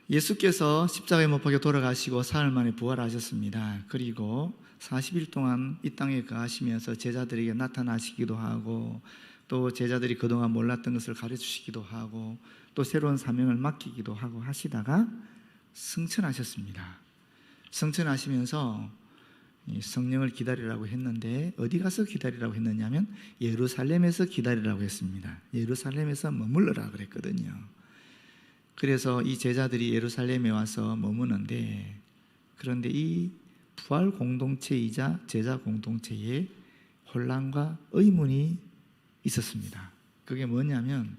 예수께서 십자가에 못 박혀 돌아가시고 사흘 만에 부활하셨습니다. 그리고 40일 동안 이 땅에 거하시면서 제자들에게 나타나시기도 하고, 또 제자들이 그동안 몰랐던 것을 가르치시기도 하고, 또 새로운 사명을 맡기기도 하고 하시다가 승천하셨습니다. 승천하시면서 성령을 기다리라고 했는데, 어디 가서 기다리라고 했느냐면 예루살렘에서 기다리라고 했습니다. 예루살렘에서 머물러라 그랬거든요. 그래서 이 제자들이 예루살렘에 와서 머무는데, 그런데 이 부활 공동체이자 제자 공동체에 혼란과 의문이 있었습니다. 그게 뭐냐면,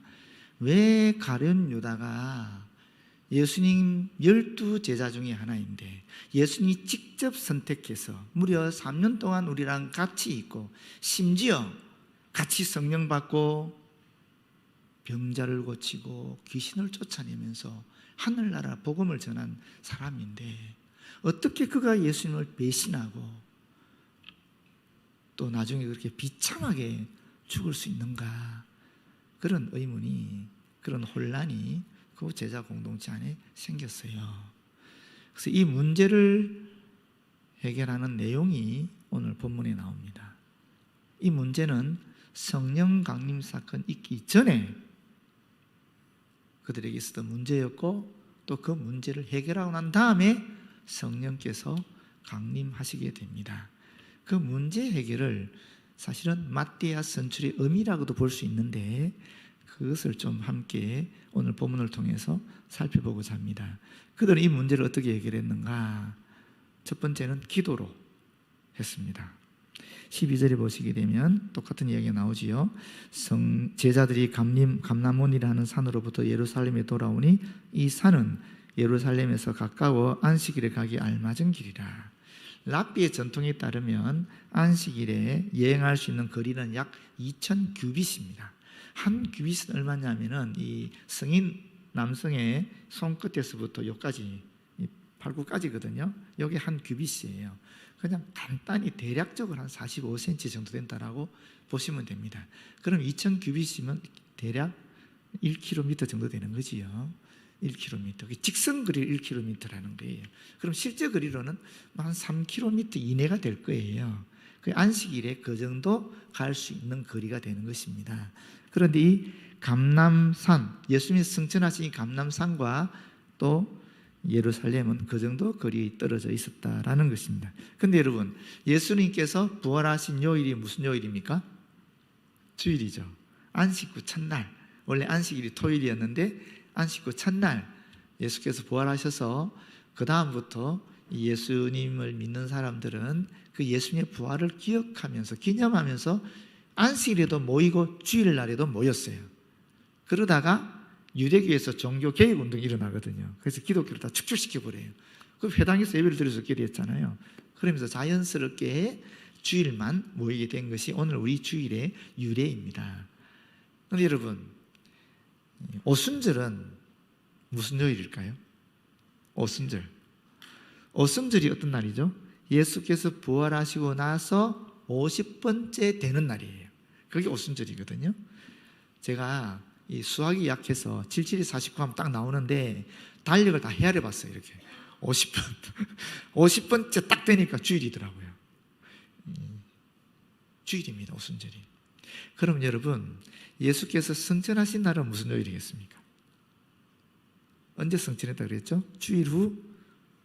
왜 가룟 유다가 예수님 12 제자 중에 하나인데 예수님이 직접 선택해서 무려 3년 동안 우리랑 같이 있고, 심지어 같이 성령 받고 병자를 고치고 귀신을 쫓아내면서 하늘나라 복음을 전한 사람인데, 어떻게 그가 예수님을 배신하고 또 나중에 그렇게 비참하게 죽을 수 있는가? 그런 의문이, 그런 혼란이 그 제자 공동체 안에 생겼어요. 그래서 이 문제를 해결하는 내용이 오늘 본문에 나옵니다. 이 문제는 성령 강림 사건 있기 전에 그들에게 있었던 문제였고, 또 그 문제를 해결하고 난 다음에 성령께서 강림하시게 됩니다. 그 문제 해결을 사실은 마띠아 선출의 의미라고도 볼 수 있는데, 그것을 좀 함께 오늘 본문을 통해서 살펴보고자 합니다. 그들은 이 문제를 어떻게 해결했는가? 첫 번째는 기도로 했습니다. 12절에 보시게 되면 똑같은 이야기가 나오지요. 제자들이 감람원이라는 산으로부터 예루살렘에 돌아오니 이 산은 예루살렘에서 가까워 안식일에 가기 알맞은 길이라. 랍비의 전통에 따르면 안식일에 여행할 수 있는 거리는 약 2000규빗입니다. 한 규빗은 얼마냐면은 이 성인 남성의 손끝에서부터 여기까지, 팔굽까지거든요. 여기 한 규빗이에요. 그냥 간단히 대략적으로 한 45cm 정도 된다라고 보시면 됩니다. 그럼 2000규빗이면 대략 1km 정도 되는 거지요. 1km. 직선 거리 1km라는 거예요. 그럼 실제 거리로는 한 3km 이내가 될 거예요. 그 안식일에 그 정도 갈 수 있는 거리가 되는 것입니다. 그런데 이 감람산, 예수님이 승천하신 이 감람산과 또 예루살렘은 그 정도 거리 떨어져 있었다라는 것입니다. 그런데 여러분, 예수님께서 부활하신 요일이 무슨 요일입니까? 주일이죠. 안식구 첫날. 원래 안식일이 토요일이었는데 안식구 첫날 예수께서 부활하셔서 그 다음부터 예수님을 믿는 사람들은 그 예수님의 부활을 기억하면서, 기념하면서 안식일에도 모이고 주일날에도 모였어요. 그러다가 유대교에서 종교 개혁 운동이 일어나거든요. 그래서 기독교를 다 축출시켜버려요. 그 회당에서 예배를 드려서 기도했잖아요. 그러면서 자연스럽게 주일만 모이게 된 것이 오늘 우리 주일의 유래입니다. 그런데 여러분, 오순절은 무슨 요일일까요? 오순절. 오순절이 어떤 날이죠? 예수께서 부활하시고 나서 50번째 되는 날이에요. 그게 오순절이거든요. 제가 이 수학이 약해서 77이 49 하면 딱 나오는데 달력을 다 헤아려 봤어요. 이렇게 50번 50번째 딱 되니까 주일이더라고요. 주일입니다. 오순절이. 그럼 여러분, 예수께서 승천하신 날은 무슨 요일이겠습니까? 언제 승천했다 그랬죠? 주일 후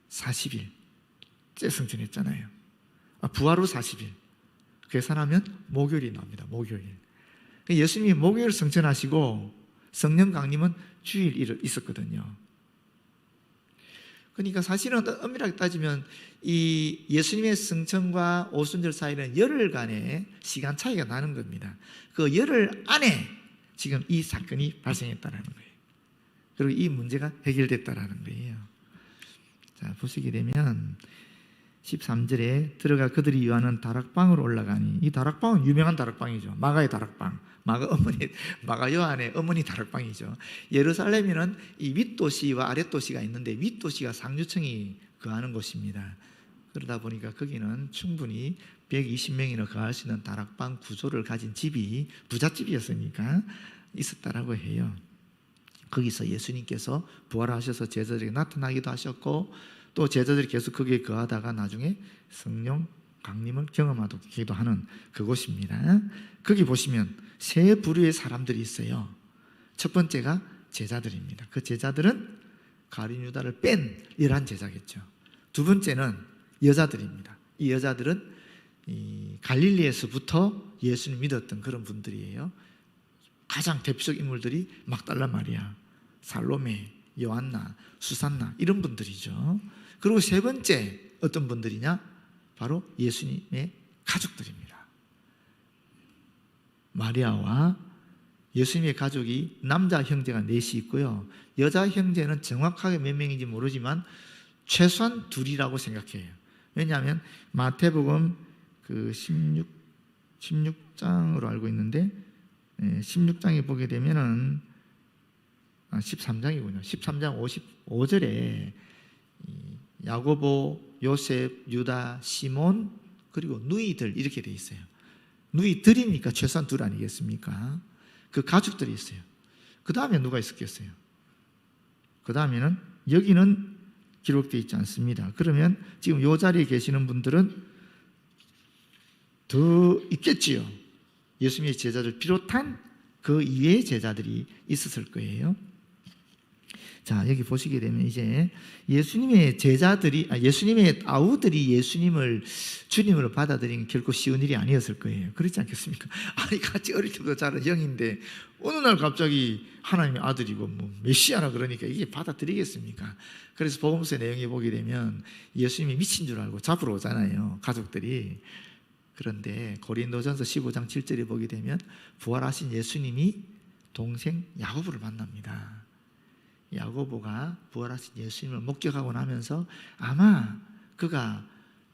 40일째 승천했잖아요. 부활 후 40일 계산하면 목요일이 나옵니다. 목요일. 예수님이 목요일 승천하시고 성령 강림은 주일 있었거든요. 그러니까 사실은 엄밀하게 따지면 이 예수님의 승천과 오순절 사이는 열흘간의 시간 차이가 나는 겁니다. 그 열흘 안에 지금 이 사건이 발생했다는 거예요. 그리고 이 문제가 해결됐다는 거예요. 자, 보시게 되면 13절에 들어가 그들이 요하는 다락방으로 올라가니, 이 다락방은 유명한 다락방이죠. 마가의 다락방. 마가 요한의 어머니 다락방이죠. 예루살렘에는 이 윗도시와 아랫도시가 있는데 윗도시가 상류층이 거하는 곳입니다. 그러다 보니까 거기는 충분히 120명이나 거할 수 있는 다락방 구조를 가진 집이 부잣집이었으니까 있었다라고 해요. 거기서 예수님께서 부활하셔서 제자들에게 나타나기도 하셨고, 또 제자들이 계속 거기에 거하다가 나중에 성령 강림을 경험하기도 하는 그곳입니다. 거기 보시면 세 부류의 사람들이 있어요. 첫 번째가 제자들입니다. 그 제자들은 가룟 유다를 뺀 11 제자겠죠. 두 번째는 여자들입니다. 이 여자들은 갈릴리에서부터 예수님 믿었던 그런 분들이에요. 가장 대표적 인물들이 막달라 마리아, 살로메, 요한나, 수산나 이런 분들이죠. 그리고 세 번째 어떤 분들이냐? 바로 예수님의 가족들입니다. 마리아와 예수님의 가족이 남자 형제가 넷이 있고요. 여자 형제는 정확하게 몇 명인지 모르지만 최소한 둘이라고 생각해요. 왜냐하면 마태복음 그 16장으로 알고 있는데 16장에 보게 되면은 13장이군요. 13장 55절에 야고보, 요셉, 유다, 시몬 그리고 누이들 이렇게 돼 있어요. 누이들이니까 최소한 둘 아니겠습니까? 그 가족들이 있어요. 그 다음에 누가 있었겠어요? 그 다음에는 여기는 기록되어 있지 않습니다. 그러면 지금 이 자리에 계시는 분들은 더 있겠지요. 예수님의 제자들 비롯한 그 이외의 제자들이 있었을 거예요. 자, 여기 보시게 되면 이제 예수님의 제자들이, 예수님의 아우들이 예수님을 주님으로 받아들이는 결코 쉬운 일이 아니었을 거예요. 그렇지 않겠습니까? 아니, 같이 어릴 때부터 자란 형인데 어느 날 갑자기 하나님의 아들이고 뭐 메시아라 그러니까 이게 받아들이겠습니까? 그래서 복음서의 내용에 보게 되면 예수님이 미친 줄 알고 잡으러 오잖아요, 가족들이. 그런데 고린도전서 15장 7절에 보게 되면 부활하신 예수님이 동생 야고보를 만납니다. 야고보가 부활하신 예수님을 목격하고 나면서 아마 그가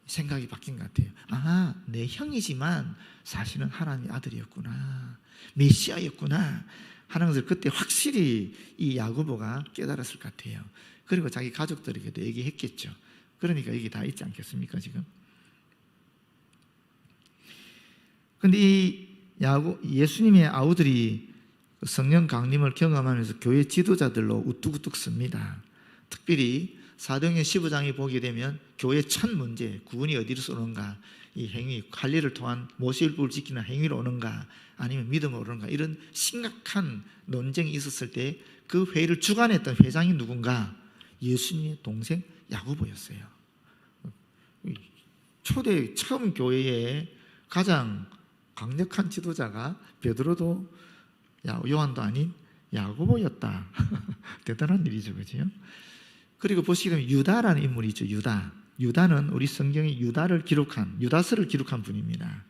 생각이 바뀐 것 같아요. 아, 내 형이지만 사실은 하나님의 아들이었구나, 메시아였구나 하는 것을 그때 확실히 이 야고보가 깨달았을 것 같아요. 그리고 자기 가족들에게도 얘기했겠죠. 그러니까 이게 다 있지 않겠습니까 지금? 근데 이 예수님의 아우들이 성령 강림을 경험하면서 교회 지도자들로 우뚝우뚝 섭니다. 특별히 사도행전 15장에 보게 되면 교회의 첫 문제, 구원이 어디로서 오는가, 이 행위, 관리를 통한 모세율법을 지키는 행위로 오는가 아니면 믿음으로 오는가, 이런 심각한 논쟁이 있었을 때 그 회의를 주관했던 회장이 누군가? 예수님의 동생 야고보였어요. 초대 처음 교회의 가장 강력한 지도자가 베드로도 요한도 아닌 야고보였다. 대단한 일이죠, 그죠? 그리고 보시게 되면 유다라는 인물이 있죠. 유다는 우리 성경에 유다서를 기록한 분입니다.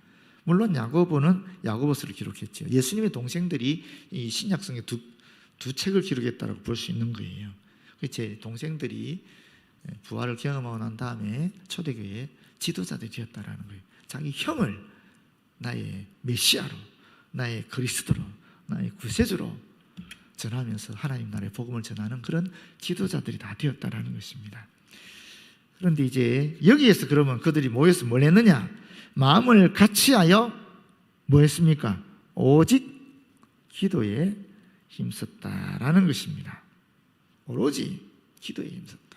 물론 야고보는 야고보서를 기록했죠. 예수님의 동생들이 이 신약성에 두 책을 기록했다고 볼 수 있는 거예요. 제 동생들이 부활을 경험하고 난 다음에 초대교회의 지도자들이 되었다라는 거예요. 자기 형을 나의 메시아로, 나의 그리스도로, 나의 구세주로 전하면서 하나님 나라의 복음을 전하는 그런 지도자들이 다 되었다라는 것입니다. 그런데 이제 여기에서 그러면 그들이 모여서 뭘 했느냐? 마음을 같이하여 뭐 했습니까? 오직 기도에 힘썼다라는 것입니다. 오로지 기도에 힘썼다.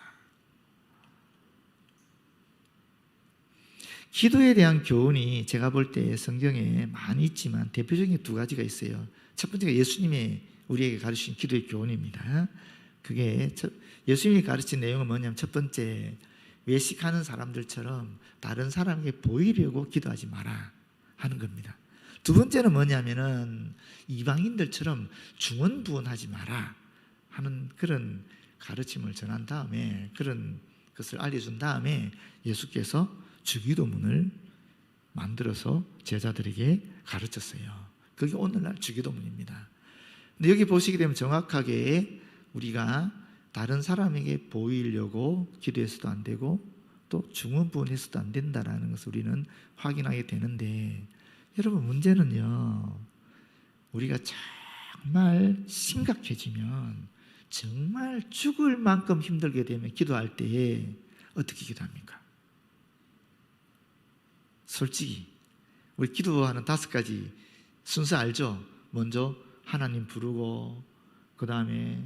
기도에 대한 교훈이 제가 볼 때 성경에 많이 있지만 대표적인 두 가지가 있어요. 첫 번째가 예수님의 우리에게 가르친 기도의 교훈입니다. 그게 예수님이 가르친 내용은 뭐냐면, 첫 번째, 외식하는 사람들처럼 다른 사람에게 보이려고 기도하지 마라 하는 겁니다. 두 번째는 뭐냐면은 이방인들처럼 중언부언하지 마라 하는 그런 가르침을 전한 다음에, 그런 것을 알려준 다음에 예수께서 주기도문을 만들어서 제자들에게 가르쳤어요. 그게 오늘날 주기도문입니다. 근데 여기 보시게 되면 정확하게 우리가 다른 사람에게 보이려고 기도해서도 안 되고 또 중언부언해서도 안 된다라는 것을 우리는 확인하게 되는데, 여러분 문제는요, 우리가 정말 심각해지면, 정말 죽을 만큼 힘들게 되면 기도할 때에 어떻게 기도합니까? 솔직히 우리 기도하는 5가지 순서 알죠? 먼저 하나님 부르고, 그 다음에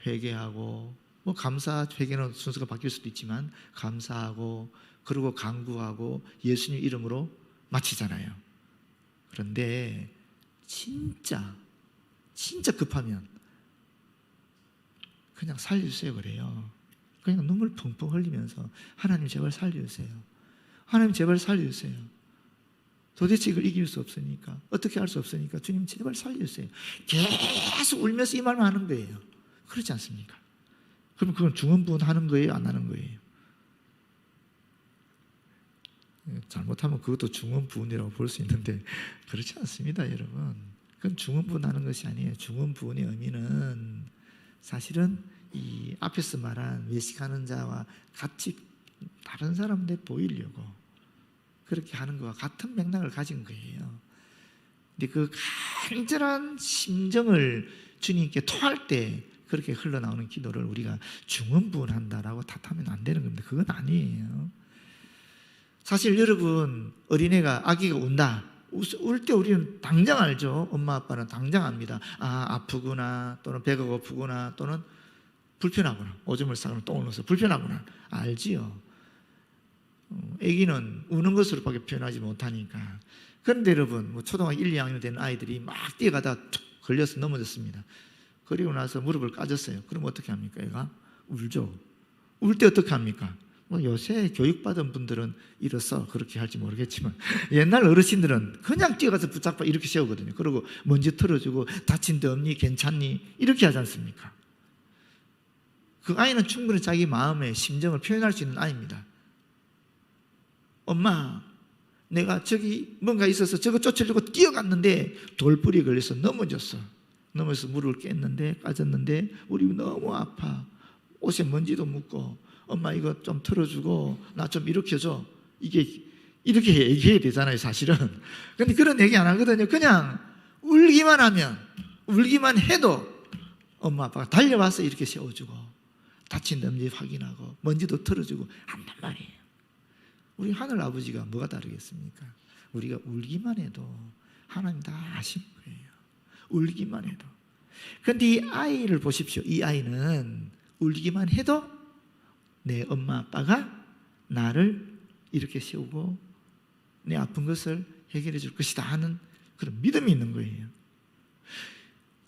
회개하고, 뭐 감사 회개는 순서가 바뀔 수도 있지만 감사하고, 그리고 간구하고 예수님 이름으로 마치잖아요. 그런데 진짜 급하면 그냥 살려주세요 그래요. 그냥 눈물 펑펑 흘리면서 하나님 제발 살려주세요. 하나님 제발 살려주세요. 도대체 이걸 이길 수 없으니까, 어떻게 할 수 없으니까 주님 제발 살려주세요. 계속 울면서 이 말만 하는 거예요. 그렇지 않습니까? 그럼 그건 중언부언하는 거예요, 안 하는 거예요? 잘못하면 그것도 중언부언이라고 볼 수 있는데 그렇지 않습니다, 여러분. 그건 중언부언하는 것이 아니에요. 중언부언의 의미는 사실은 이 앞에서 말한 외식하는 자와 같이 다른 사람들 보이려고 그렇게 하는 것과 같은 맥락을 가진 거예요. 근데 그 간절한 심정을 주님께 토할 때 그렇게 흘러나오는 기도를 우리가 중언부언한다라고 탓하면 안 되는 겁니다. 그건 아니에요. 사실 여러분, 어린애가, 아기가 운다. 울 때 우리는 당장 알죠. 엄마 아빠는 당장 압니다. 아, 아프구나, 또는 배가 고프구나, 또는 불편하구나, 오줌을 싸거나 똥을 넣어서 불편하구나, 알지요. 아기는 우는 것으로밖에 표현하지 못하니까. 그런데 여러분, 뭐 초등학교 1, 2학년 되는 아이들이 막 뛰어가다가 툭 걸려서 넘어졌습니다. 그리고 나서 무릎을 까졌어요. 그럼 어떻게 합니까? 애가 울죠. 울 때 어떻게 합니까? 뭐 요새 교육받은 분들은 이래서 그렇게 할지 모르겠지만 옛날 어르신들은 그냥 뛰어가서 붙잡고 이렇게 세우거든요. 그리고 먼지 털어주고 다친 데 없니? 괜찮니? 이렇게 하지 않습니까? 그 아이는 충분히 자기 마음의 심정을 표현할 수 있는 아이입니다. 엄마, 내가 저기 뭔가 있어서 저거 쫓으려고 뛰어갔는데 돌뿌리 걸려서 넘어졌어. 넘어져서 무릎을 깼는데, 까졌는데 우리 너무 아파. 옷에 먼지도 묻고, 엄마 이거 좀 털어주고 나 좀 일으켜줘. 이게 이렇게 얘기해야 되잖아요, 사실은. 근데 그런 얘기 안 하거든요. 그냥 울기만 하면, 울기만 해도 엄마 아빠가 달려와서 이렇게 세워주고 다친 데인지 확인하고 먼지도 털어주고 한단 말이에요. 우리 하늘 아버지가 뭐가 다르겠습니까? 우리가 울기만 해도 하나님 다 아시는 거예요. 울기만 해도. 그런데 이 아이를 보십시오. 이 아이는 울기만 해도 내 엄마 아빠가 나를 이렇게 세우고 내 아픈 것을 해결해 줄 것이다 하는 그런 믿음이 있는 거예요.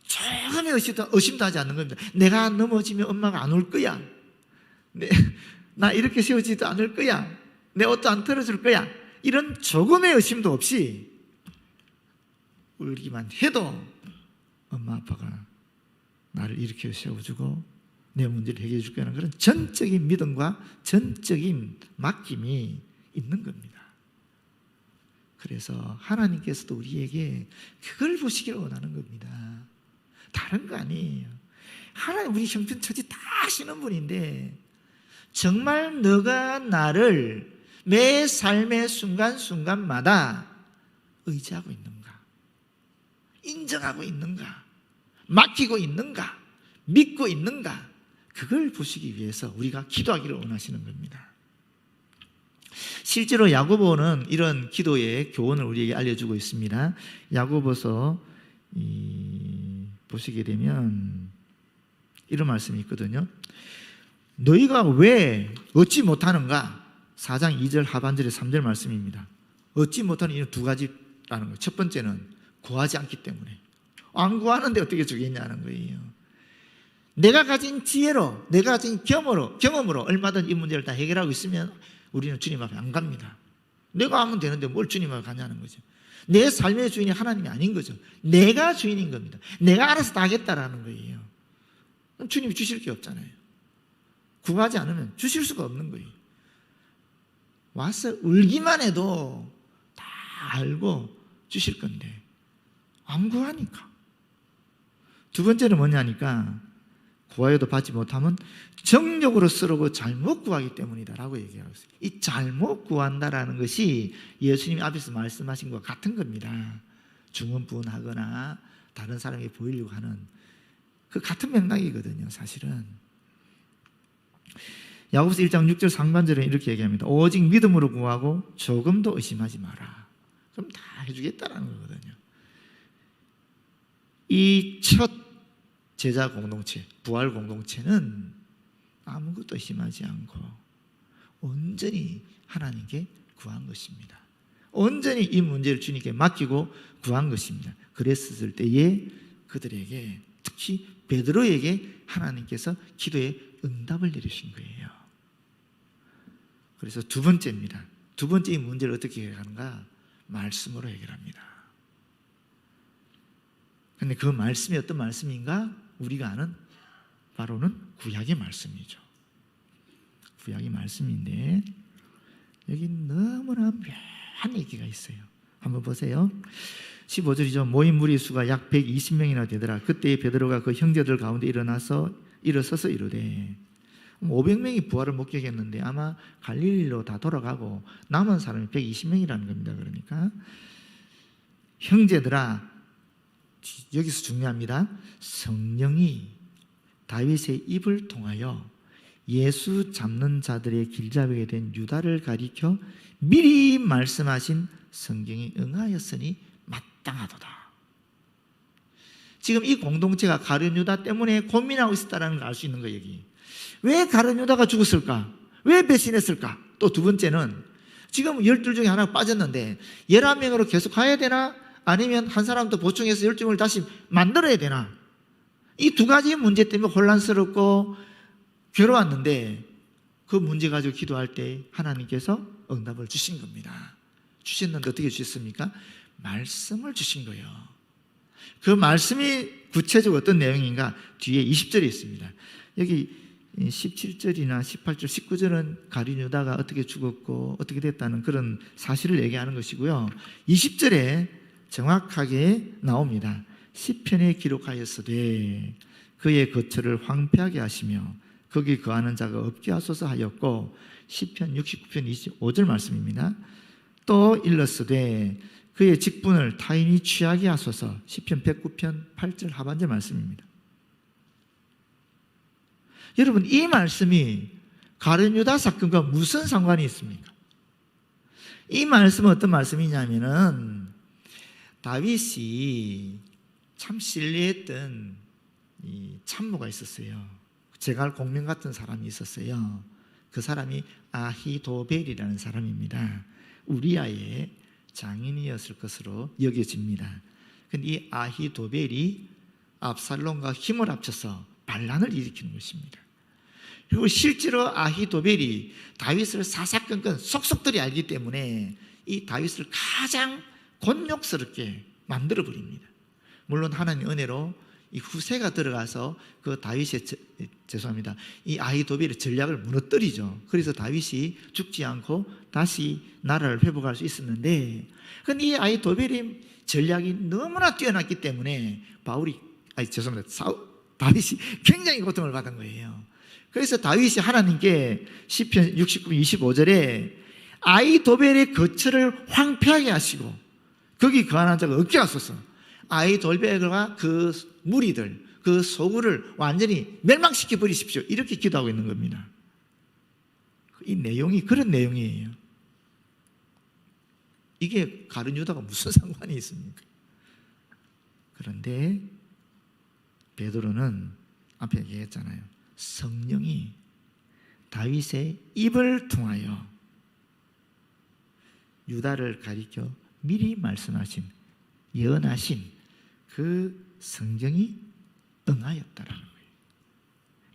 조금의 의심도 하지 않는 겁니다. 내가 넘어지면 엄마가 안 올 거야. 나 이렇게 세우지도 않을 거야. 내 옷도 안 털어줄 거야. 이런 조금의 의심도 없이 울기만 해도 엄마 아빠가 나를 일으켜 세워주고 내 문제를 해결해 줄 거라는 그런 전적인 믿음과 전적인 맡김이 있는 겁니다. 그래서 하나님께서도 우리에게 그걸 보시기를 원하는 겁니다. 다른 거 아니에요. 하나님 우리 형편처지 다 아시는 분인데 정말 너가 나를 매 삶의 순간순간마다 의지하고 있는가? 인정하고 있는가? 맡기고 있는가? 믿고 있는가? 그걸 보시기 위해서 우리가 기도하기를 원하시는 겁니다. 실제로 야고보는 이런 기도의 교훈을 우리에게 알려주고 있습니다. 야고보서 보시게 되면 이런 말씀이 있거든요. 너희가 왜 얻지 못하는가? 4장 2절 하반절의 3절 말씀입니다. 얻지 못하는 이유는 두 가지라는 거예요. 첫 번째는 구하지 않기 때문에. 안 구하는데 어떻게 주겠냐는 거예요. 내가 가진 지혜로, 내가 가진 경험으로 얼마든 이 문제를 다 해결하고 있으면 우리는 주님 앞에 안 갑니다. 내가 하면 되는데 뭘 주님 앞에 가냐는 거죠. 내 삶의 주인이 하나님이 아닌 거죠. 내가 주인인 겁니다. 내가 알아서 다 하겠다라는 거예요. 그럼 주님이 주실 게 없잖아요. 구하지 않으면 주실 수가 없는 거예요. 와서 울기만 해도 다 알고 주실 건데 안 구하니까. 두 번째는 뭐냐니까 구하여도 받지 못하면 정욕으로 쓰려고 잘못 구하기 때문이다라고 얘기하고 있어요. 이 잘못 구한다라는 것이 예수님이 앞에서 말씀하신 것과 같은 겁니다. 중언부언하거나 다른 사람에게 보이려고 하는 그 같은 맥락이거든요, 사실은. 야고보서 1장 6절 상반절에 이렇게 얘기합니다. 오직 믿음으로 구하고 조금도 의심하지 마라. 그럼 다 해주겠다라는 거거든요. 이 첫 제자 공동체, 부활 공동체는 아무것도 의심하지 않고 온전히 하나님께 구한 것입니다. 온전히 이 문제를 주님께 맡기고 구한 것입니다. 그랬을 때에 그들에게, 특히 베드로에게 하나님께서 기도에 응답을 내리신 거예요. 그래서 두 번째입니다. 두 번째 이 문제를 어떻게 해결하는가? 말씀으로 해결합니다. 그런데 그 말씀이 어떤 말씀인가? 우리가 아는 바로는 구약의 말씀이죠. 구약의 말씀인데 여기 너무나 묘한 얘기가 있어요. 한번 보세요. 15절이죠. 모인 무리수가 약 120명이나 되더라. 그때 베드로가 그 형제들 가운데 일어서서 이르되, 500명이 부활을 목격했는데 아마 갈릴리로 다 돌아가고 남은 사람이 120명이라는 겁니다. 그러니까 형제들아, 여기서 중요합니다. 성령이 다윗의 입을 통하여 예수 잡는 자들의 길잡이가 된 유다를 가리켜 미리 말씀하신 성경이 응하였으니 마땅하도다. 지금 이 공동체가 가룟 유다 때문에 고민하고 있었다는 걸 알 수 있는 거예요. 여기 왜 가룟 유다가 죽었을까? 왜 배신했을까? 또 두 번째는 지금 12 중에 하나가 빠졌는데 11명으로 계속 가야 되나? 아니면 한 사람 더 보충해서 12명을 다시 만들어야 되나? 이 두 가지 문제 때문에 혼란스럽고 괴로웠는데 그 문제 가지고 기도할 때 하나님께서 응답을 주신 겁니다. 주셨는데 어떻게 주셨습니까? 말씀을 주신 거예요. 그 말씀이 구체적으로 어떤 내용인가? 뒤에 20절에 있습니다. 여기 17절이나 18절, 19절은 가룟 유다가 어떻게 죽었고 어떻게 됐다는 그런 사실을 얘기하는 것이고요. 20절에 정확하게 나옵니다. 시편에 기록하였으되 그의 거처를 황폐하게 하시며 거기 거하는 자가 없게 하소서 하였고, 시편 69편 25절 말씀입니다. 또 일렀으되 그의 직분을 타인이 취하게 하소서, 시편 109편 8절 하반절 말씀입니다. 여러분, 이 말씀이 가룟 유다 사건과 무슨 상관이 있습니까? 이 말씀은 어떤 말씀이냐면은 다윗이 참 신뢰했던 이 참모가 있었어요. 제갈 공명 같은 사람이 있었어요. 그 사람이 아히도벨이라는 사람입니다. 우리아의 장인이었을 것으로 여겨집니다. 그런데 이 아히도벨이 압살롬과 힘을 합쳐서 반란을 일으키는 것입니다. 그리고 실제로 아히도벨이 다윗을 사사건건 속속들이 알기 때문에 이 다윗을 가장 곤욕스럽게 만들어버립니다. 물론 하나님의 은혜로 이 후세가 들어가서 그 다윗의 이 아히도벨의 전략을 무너뜨리죠. 그래서 다윗이 죽지 않고 다시 나라를 회복할 수 있었는데, 근데 이 아히도벨의 전략이 너무나 뛰어났기 때문에 다윗이 굉장히 고통을 받은 거예요. 그래서 다윗이 하나님께 시편 69편 25절에 아히도벨의 거처를 황폐하게 하시고 거기 거하는 자가 없게 하소서, 아히도벨과 그 무리들, 그 소굴을 완전히 멸망시켜 버리십시오, 이렇게 기도하고 있는 겁니다. 이 내용이 그런 내용이에요. 이게 가룟 유다가 무슨 상관이 있습니까? 그런데 베드로는 앞에 얘기했잖아요. 성령이 다윗의 입을 통하여 유다를 가리켜 미리 말씀하신 예언하신 그 성경이 응하였다라는 거예요.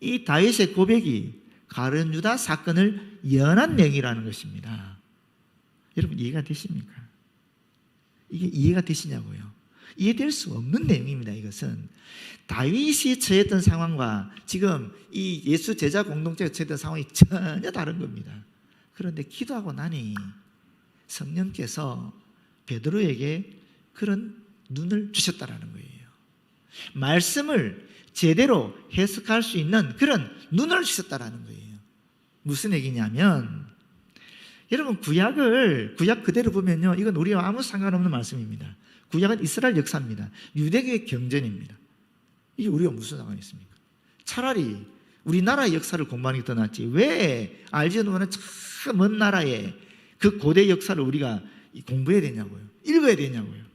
이 다윗의 고백이 가룟 유다 사건을 예언한 내용이라는 것입니다. 여러분, 이해가 되십니까? 이게 이해가 되시냐고요? 이해될 수 없는 내용입니다. 이것은 다윗이 처했던 상황과 지금 이 예수 제자 공동체가 처했던 상황이 전혀 다른 겁니다. 그런데 기도하고 나니 성령께서 베드로에게 그런 눈을 주셨다라는 거예요. 말씀을 제대로 해석할 수 있는 그런 눈을 주셨다라는 거예요. 무슨 얘기냐면, 여러분, 구약 그대로 보면요, 이건 우리와 아무 상관없는 말씀입니다. 구약은 이스라엘 역사입니다. 유대교의 경전입니다. 이게 우리가 무슨 상관이 있습니까? 차라리 우리나라의 역사를 공부하는 게 더 낫지, 왜 알지도 못하는 참 먼 나라의 그 고대 역사를 우리가 공부해야 되냐고요, 읽어야 되냐고요.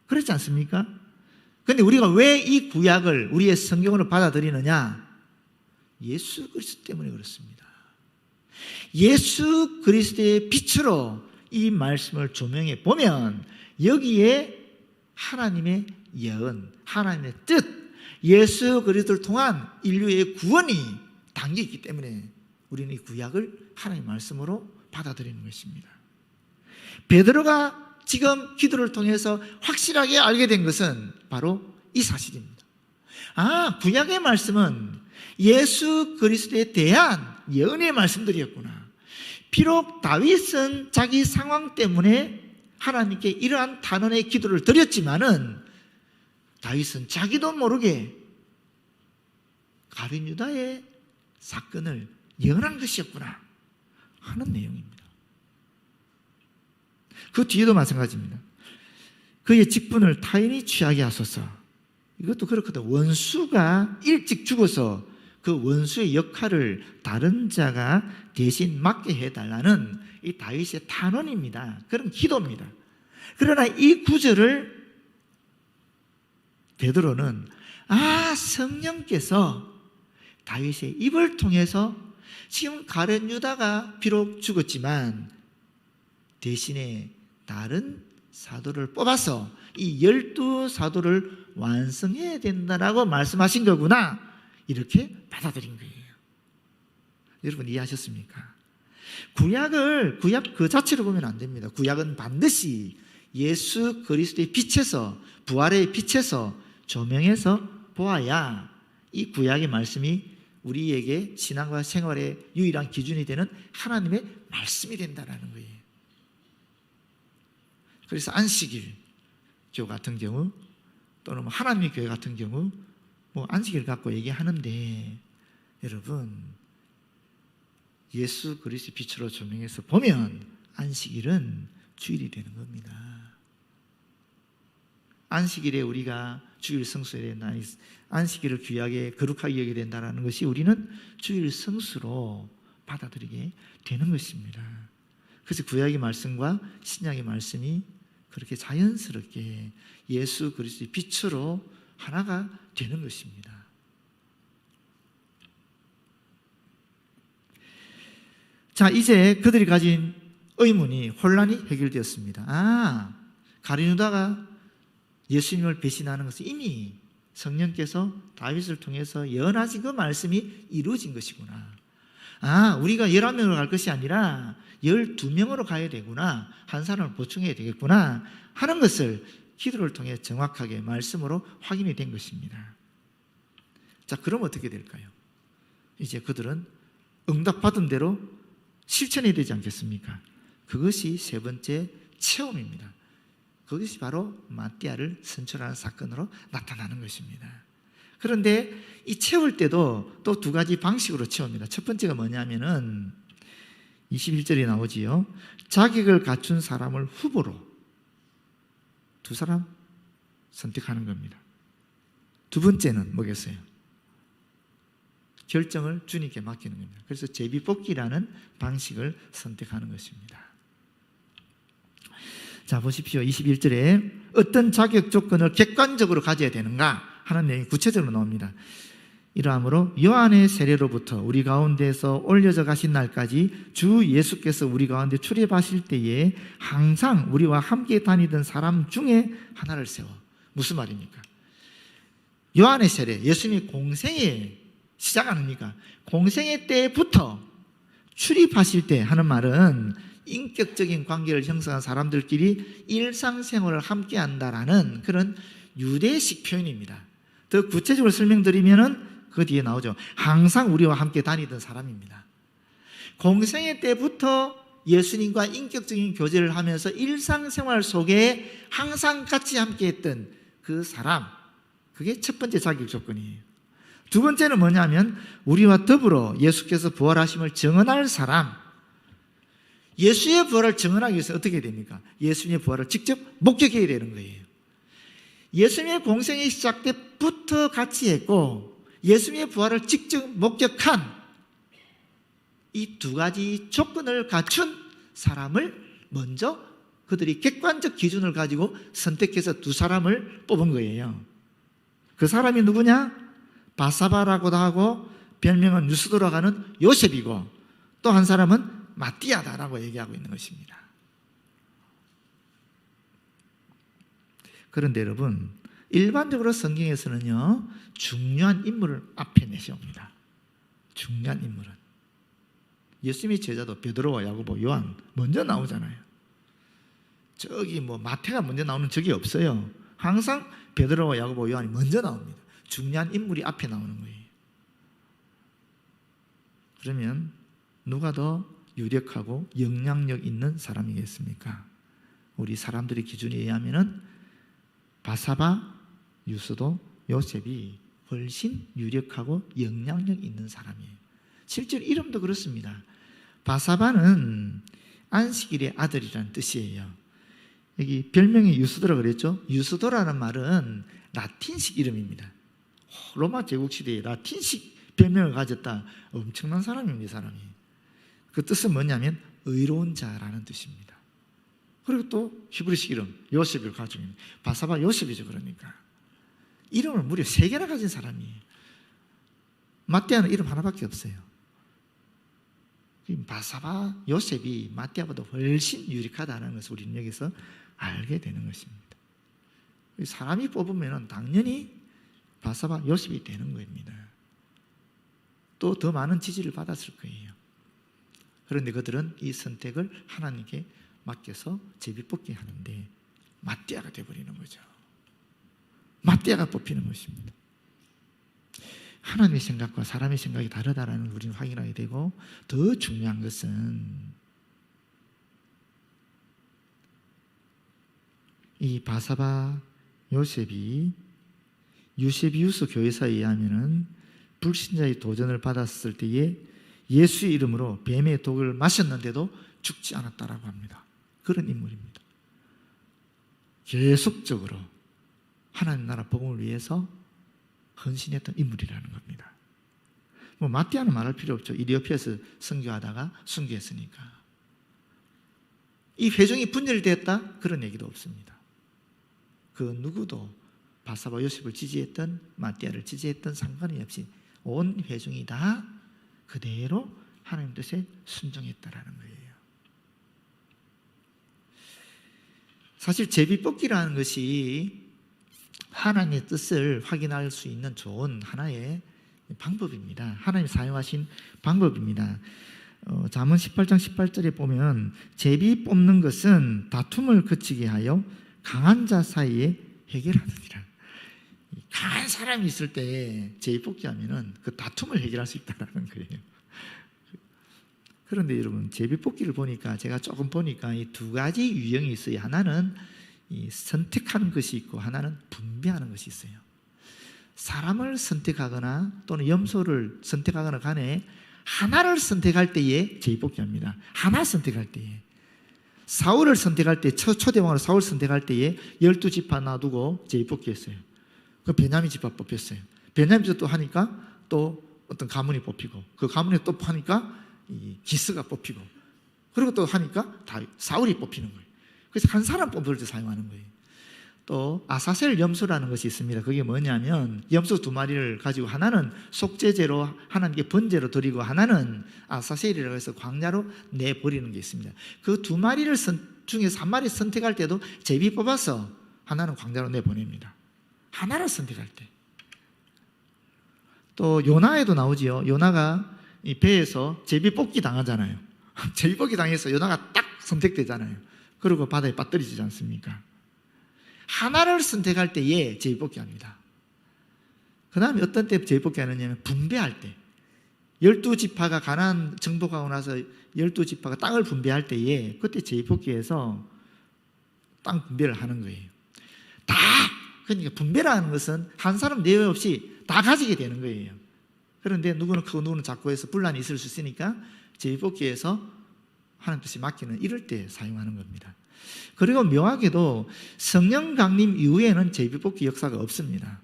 그렇지 않습니까? 근데 우리가 왜 이 구약을 우리의 성경으로 받아들이느냐? 예수 그리스도 때문에 그렇습니다. 예수 그리스도의 빛으로 이 말씀을 조명해 보면 여기에 하나님의 예언, 하나님의 뜻, 예수 그리스도를 통한 인류의 구원이 담겨 있기 때문에 우리는 이 구약을 하나님의 말씀으로 받아들이는 것입니다. 베드로가 지금 기도를 통해서 확실하게 알게 된 것은 바로 이 사실입니다. 구약의 말씀은 예수 그리스도에 대한 예언의 말씀들이었구나. 비록 다윗은 자기 상황 때문에 하나님께 이러한 단언의 기도를 드렸지만은 다윗은 자기도 모르게 가룟 유다의 사건을 예언한 것이었구나 하는 내용입니다. 그 뒤에도 마찬가지입니다. 그의 직분을 타인이 취하게 하소서. 이것도 그렇거든. 원수가 일찍 죽어서 그 원수의 역할을 다른 자가 대신 맡게 해달라는 이 다윗의 탄원입니다. 그런 기도입니다. 그러나 이 구절을 베드로는 성령께서 다윗의 입을 통해서 지금 가룟 유다가 비록 죽었지만 대신에 다른 사도를 뽑아서 이 12사도를 완성해야 된다라고 말씀하신 거구나, 이렇게 받아들인 거예요. 여러분 이해하셨습니까? 구약 그 자체로 보면 안 됩니다. 구약은 반드시 예수 그리스도의 빛에서, 부활의 빛에서 조명해서 보아야 이 구약의 말씀이 우리에게 신앙과 생활의 유일한 기준이 되는 하나님의 말씀이 된다는 거예요. 그래서 안식일 교 같은 경우 또는 하나님의 교회 같은 경우 안식일 갖고 얘기하는데, 여러분 예수 그리스도의 빛으로 조명해서 보면 안식일은 주일이 되는 겁니다. 안식일에 우리가 주일 성수에 안식일을 귀하게 거룩하게 여기게 된다는 것이 우리는 주일 성수로 받아들이게 되는 것입니다. 그래서 구약의 말씀과 신약의 말씀이 그렇게 자연스럽게 예수 그리스도의 빛으로 하나가 되는 것입니다. 자, 이제 그들이 가진 의문이, 혼란이 해결되었습니다. 가룟 유다가 예수님을 배신하는 것은 이미 성령께서 다윗을 통해서 예언하신 그 말씀이 이루어진 것이구나. 우리가 11명으로 갈 것이 아니라 12명으로 가야 되구나, 한 사람을 보충해야 되겠구나 하는 것을 기도를 통해 정확하게 말씀으로 확인이 된 것입니다. 자, 그럼 어떻게 될까요? 이제 그들은 응답받은 대로 실천해야 되지 않겠습니까? 그것이 세 번째 체험입니다. 그것이 바로 마띠아를 선출하는 사건으로 나타나는 것입니다. 그런데 이 채울 때도 또 두 가지 방식으로 채웁니다. 첫 번째가 뭐냐면은 21절에 나오지요. 자격을 갖춘 사람을 후보로 두 사람 선택하는 겁니다. 두 번째는 뭐겠어요? 결정을 주님께 맡기는 겁니다. 그래서 제비뽑기라는 방식을 선택하는 것입니다. 자, 보십시오. 21절에 어떤 자격 조건을 객관적으로 가져야 되는가 하는 내용이 구체적으로 나옵니다. 이러함으로 요한의 세례로부터 우리 가운데서 올려져 가신 날까지 주 예수께서 우리 가운데 출입하실 때에 항상 우리와 함께 다니던 사람 중에 하나를 세워. 무슨 말입니까? 요한의 세례, 예수님이 공생애 시작 아닙니까? 공생애 때부터 출입하실 때 하는 말은 인격적인 관계를 형성한 사람들끼리 일상생활을 함께 한다라는 그런 유대식 표현입니다. 더 구체적으로 설명드리면은 그 뒤에 나오죠. 항상 우리와 함께 다니던 사람입니다. 공생애 때부터 예수님과 인격적인 교제를 하면서 일상생활 속에 항상 같이 함께 했던 그 사람, 그게 첫 번째 자격 조건이에요. 두 번째는 뭐냐면 우리와 더불어 예수께서 부활하심을 증언할 사람. 예수의 부활을 증언하기 위해서 어떻게 됩니까? 예수님의 부활을 직접 목격해야 되는 거예요. 예수님의 공생의 시작 때부터 같이 했고 예수님의 부활을 직접 목격한 이 두 가지 조건을 갖춘 사람을 먼저 그들이 객관적 기준을 가지고 선택해서 두 사람을 뽑은 거예요. 그 사람이 누구냐? 바사바라고도 하고 별명은 유스도라고 하는 요셉이고, 또 한 사람은 마띠아다라고 얘기하고 있는 것입니다. 그런데 여러분, 일반적으로 성경에서는요, 중요한 인물을 앞에 내세웁니다. 중요한 인물은. 예수님의 제자도 베드로와 야고보, 요한 먼저 나오잖아요. 저기 마태가 먼저 나오는 적이 없어요. 항상 베드로와 야고보, 요한이 먼저 나옵니다. 중요한 인물이 앞에 나오는 거예요. 그러면 누가 더 유력하고 영향력 있는 사람이겠습니까? 우리 사람들의 기준에 의하면은 바사바, 유스도, 요셉이 훨씬 유력하고 영향력 있는 사람이에요. 실제로 이름도 그렇습니다. 바사바는 안식일의 아들이라는 뜻이에요. 여기 별명이 유스도라고 그랬죠? 유스도라는 말은 라틴식 이름입니다. 로마 제국 시대에 라틴식 별명을 가졌다. 엄청난 사람입니다, 이 사람이. 그 뜻은 뭐냐면 의로운 자라는 뜻입니다. 그리고 또 히브리식 이름 요셉을 가지고 있는, 바사바 요셉이죠. 그러니까 이름을 무려 3개나 가진 사람이에요. 마띠아는 이름 하나밖에 없어요. 바사바 요셉이 마띠아보다 훨씬 유력하다는 것을 우리는 여기서 알게 되는 것입니다. 사람이 뽑으면 당연히 바사바 요셉이 되는 겁니다. 또 더 많은 지지를 받았을 거예요. 그런데 그들은 이 선택을 하나님께 맡겨서 제비뽑기 하는데 마띠아가 되어버리는 거죠. 마띠아가 뽑히는 것입니다. 하나님의 생각과 사람의 생각이 다르다라는 걸 우리는 확인하게 되고, 더 중요한 것은 이 바사바 요셉이 유세비우스 교회사에 의하면은 불신자의 도전을 받았을 때에 예수의 이름으로 뱀의 독을 마셨는데도 죽지 않았다라고 합니다. 그런 인물입니다. 계속적으로 하나님 나라 복음을 위해서 헌신했던 인물이라는 겁니다. 마띠아는 말할 필요 없죠. 이디오피아에서 선교하다가 순교했으니까. 이 회중이 분열되었다? 그런 얘기도 없습니다. 그 누구도 바사바 요셉을 지지했던 마띠아를 지지했던 상관이 없이 온 회중이 다 그대로 하나님 뜻에 순종했다라는 거예요. 사실 제비뽑기라는 것이 하나님의 뜻을 확인할 수 있는 좋은 하나의 방법입니다. 하나님 사용하신 방법입니다. 잠언 18장 18절에 보면 제비 뽑는 것은 다툼을 그치게 하여 강한 자 사이에 해결하느니라. 강한 사람이 있을 때 제비 뽑기 하면은 그 다툼을 해결할 수 있다는 거예요. 그런데 여러분, 제비 뽑기를 보니까 제가 조금 보니까 이 두 가지 유형이 있어요. 하나는 이 선택하는 것이 있고 하나는 분배하는 것이 있어요. 사람을 선택하거나 또는 염소를 선택하거나 간에 하나를 선택할 때에 제비 뽑기 합니다. 하나 선택할 때에. 사울을 선택할 때, 초대왕으로 사울 선택할 때에 12지파 놔두고 제비 뽑기 했어요. 그 베냐민 지파 뽑혔어요. 베냐민 지파 또 하니까 또 어떤 가문이 뽑히고, 그 가문이 또 하니까 이 기스가 뽑히고, 그리고 또 하니까 다 사울이 뽑히는 거예요. 그래서 한 사람 뽑을 때 사용하는 거예요. 또 아사셀 염소라는 것이 있습니다. 그게 뭐냐면 염소 2마리를 가지고 하나는 속죄제로 하나님께 번제로 드리고 하나는 아사셀이라고 해서 광야로 내버리는 게 있습니다. 그 2마리를 중에서 1마리 선택할 때도 제비 뽑아서 하나는 광야로 내보냅니다. 하나를 선택할 때. 또 요나에도 나오지요. 요나가 이 배에서 제비 뽑기 당하잖아요. 제비 뽑기 당해서 요나가 딱 선택되잖아요. 그리고 바다에 빠뜨리지 않습니까? 하나를 선택할 때에 제비 뽑기 합니다. 그 다음에 어떤 때 제비 뽑기 하느냐면 분배할 때. 12지파가 가나안 정복하고 나서 12지파가 땅을 분배할 때에 그때 제비 뽑기에서 땅 분배를 하는 거예요. 다, 그러니까 분배라는 것은 한 사람 내외 없이 다 가지게 되는 거예요. 그런데 누구는 크고 누구는 작고 해서 분란이 있을 수 있으니까 제비뽑기에서 하나님 뜻이 맡기는 이럴 때 사용하는 겁니다. 그리고 묘하게도 성령 강림 이후에는 제비뽑기 역사가 없습니다.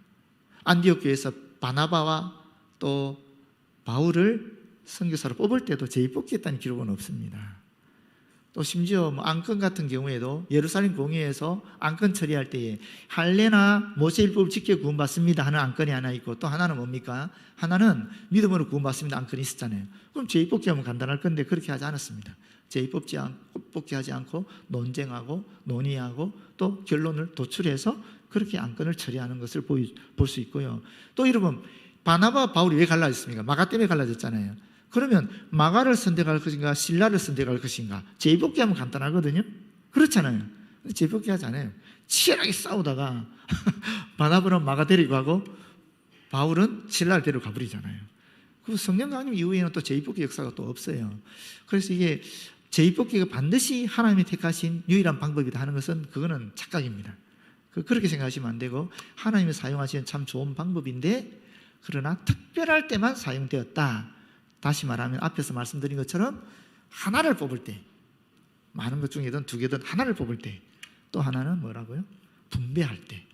안디옥 교회에서 바나바와 또 바울을 선교사로 뽑을 때도 제비뽑기 했다는 기록은 없습니다. 또 심지어 안건 같은 경우에도 예루살렘 공회에서 안건 처리할 때에 할례나 모세율법을 지켜 구원받습니다 하는 안건이 하나 있고, 또 하나는 뭡니까? 하나는 믿음으로 구원받습니다 안건이 있었잖아요. 그럼 제2뽑기 하면 간단할 건데 그렇게 하지 않았습니다. 제2뽑기 하지 않고 논쟁하고 논의하고 또 결론을 도출해서 그렇게 안건을 처리하는 것을 볼 수 있고요. 또 여러분, 바나바와 바울이 왜 갈라졌습니까? 마가 때문에 갈라졌잖아요. 그러면 마가를 선택할 것인가 실라를 선택할 것인가? 제2뽑기 하면 간단하거든요. 그렇잖아요. 제2뽑기 하지 않아요. 치열하게 싸우다가 바나바는 마가 데리고 가고 바울은 실라를 데리고 가버리잖아요. 그 성령 강림 이후에는 또 제2뽑기 역사가 또 없어요. 그래서 이게 제2뽑기가 반드시 하나님이 택하신 유일한 방법이다 하는 것은 그거는 착각입니다. 그렇게 생각하시면 안 되고, 하나님이 사용하시는 참 좋은 방법인데 그러나 특별할 때만 사용되었다. 다시 말하면 앞에서 말씀드린 것처럼 하나를 뽑을 때, 많은 것 중에든 두 개든 하나를 뽑을 때, 또 하나는 뭐라고요? 분배할 때,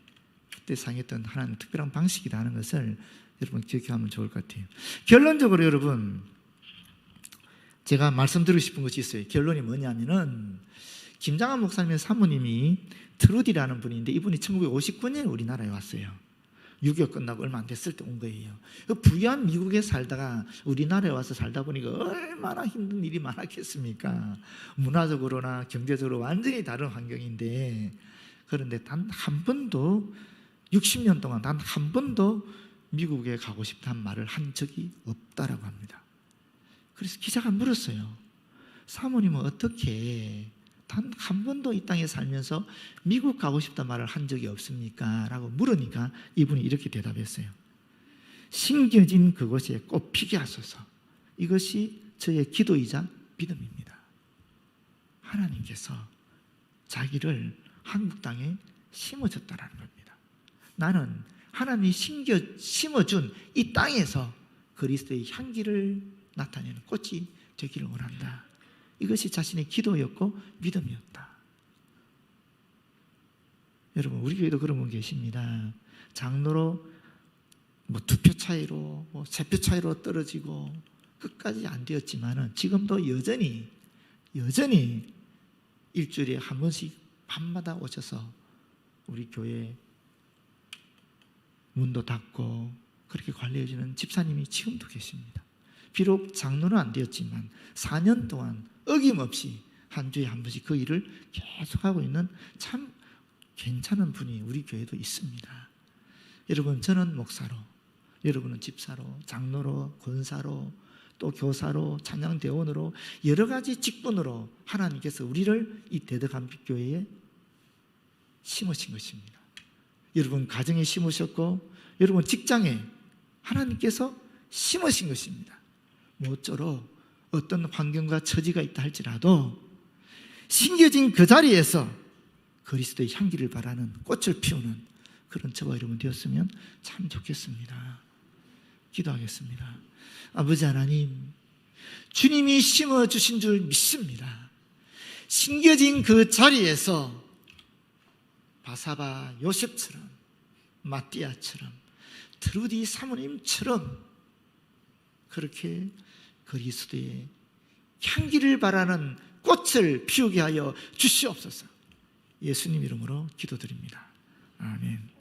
그때 사용했던 하나님 특별한 방식이다 하는 것을 여러분 기억하면 좋을 것 같아요. 결론적으로 여러분, 제가 말씀드리고 싶은 것이 있어요. 결론이 뭐냐면은, 김장한 목사님의 사모님이 트루디라는 분인데, 이분이 1959년에 우리나라에 왔어요. 6.25 끝나고 얼마 안 됐을 때 온 거예요. 부유한 미국에 살다가 우리나라에 와서 살다 보니까 얼마나 힘든 일이 많았겠습니까? 문화적으로나 경제적으로 완전히 다른 환경인데, 그런데 단 한 번도 60년 동안 단 한 번도 미국에 가고 싶다는 말을 한 적이 없다라고 합니다. 그래서 기자가 물었어요. 사모님은 어떻게 단 한 번도 이 땅에 살면서 미국 가고 싶다 말을 한 적이 없습니까? 라고 물으니까 이분이 이렇게 대답했어요. 심겨진 그곳에 꽃 피게 하소서. 이것이 저의 기도이자 믿음입니다. 하나님께서 자기를 한국 땅에 심어줬다는 겁니다. 나는 하나님이 심어준 이 땅에서 그리스도의 향기를 나타내는 꽃이 되기를 원한다. 이것이 자신의 기도였고 믿음이었다. 여러분, 우리 교회도 그런 분 계십니다. 장로로 2표 차이로 3표 차이로 떨어지고 끝까지 안 되었지만은 지금도 여전히 일주일에 한 번씩 밤마다 오셔서 우리 교회 문도 닫고 그렇게 관리해주는 집사님이 지금도 계십니다. 비록 장로는 안 되었지만 4년 동안 어김없이 한 주에 한 번씩 그 일을 계속하고 있는 참 괜찮은 분이 우리 교회도 있습니다. 여러분, 저는 목사로, 여러분은 집사로, 장로로, 권사로, 또 교사로, 찬양대원으로 여러 가지 직분으로 하나님께서 우리를 이 대덕한빛교회에 심으신 것입니다. 여러분 가정에 심으셨고 여러분 직장에 하나님께서 심으신 것입니다. 모쪼록 어떤 환경과 처지가 있다 할지라도 심겨진 그 자리에서 그리스도의 향기를 바라는 꽃을 피우는 그런 저와 여러분 되었으면 참 좋겠습니다. 기도하겠습니다. 아버지 하나님, 주님이 심어주신 줄 믿습니다. 심겨진 그 자리에서 바사바 요셉처럼, 마띠아처럼, 트루디 사모님처럼 그렇게 그리스도의 향기를 바라는 꽃을 피우게 하여 주시옵소서. 예수님 이름으로 기도드립니다. 아멘.